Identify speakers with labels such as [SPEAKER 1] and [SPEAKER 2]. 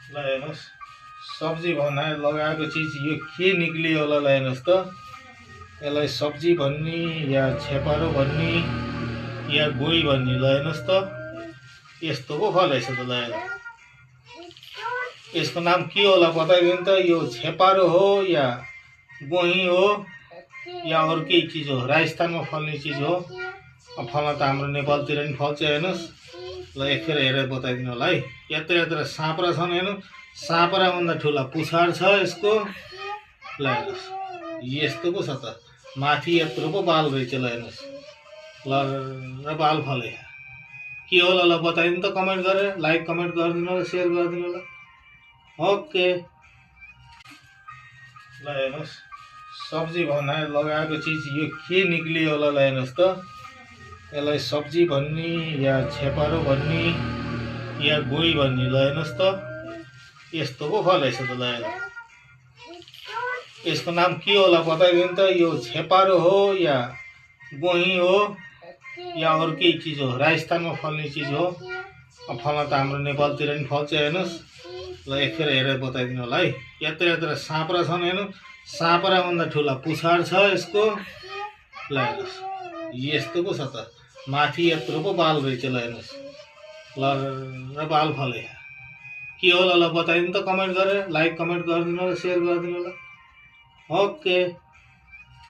[SPEAKER 1] ल हेर्नुहोस्, सब्जी बनाएर लगाएको चिज यो के निक्लियो होला ल हेर्नुहोस् त। यसलाई सब्जी भन्ने या छेपारो भन्ने या गोही भन्ने ल हेर्नुहोस् त। यस्तो पो फल रहेछ त। ल हेर्नुहोस्, यसको नाम के होला बताइदिनु त। यो छेपारो हो या गोही हो या अरू केही चिज हो। राजस्थानमा फल्ने चिज हो। फल्न त हाम्रो नेपालतिर नि फल्छ। हेर्नुहोस्, ल एकखेर हेरेर बताइदिनु होला है। यत्र यत्र साँपरा छन्। हेर्नु, साँपराभन्दा ठुला पुछार छ यसको। ल हेर्नुहोस्, यस्तो पो छ त। माथि यत्रो पो बाल रहेछ। ल हेर्नुहोस्, ल र बाल फले के होला ल बताइदिनु त कमेन्ट गरेर। लाइक कमेन्ट गरिदिनु होला, सेयर गरिदिनु होला। ओके। ल हेर्नुहोस्, सब्जी बनाएर लगाएको चिज यो के निक्लियो होला ल हेर्नुहोस् त। यसलाई सब्जी भन्ने या छेपारो भन्ने या गोही भन्ने ल हेर्नुहोस् त। यस्तो पो फल रहेछ त। ल हेर्नुहोस्, यसको नाम के होला बताइदिनु त। यो छेपारो हो या गोही हो या अरू केही चिज हो। राजस्थानमा फल्ने चिज हो। फल्न त हाम्रो नेपालतिर नि फल्छ। हेर्नुहोस्, ल एकखेर हेरेर बताइदिनु होला है। यत्र यत्र साँपरा छन्। हेर्नु, साँपराभन्दा ठुला पुछार छ यसको। ल हेर्नुहोस्, यस्तो पो छ त। माथि यत्रो पो बाल रहेछ। ल हेर्नुहोस्, ल र बाल फले के होला ल बताइदिनु त कमेन्ट गरेर। लाइक कमेन्ट गरिदिनु होला, सेयर गरिदिनु होला। ओके।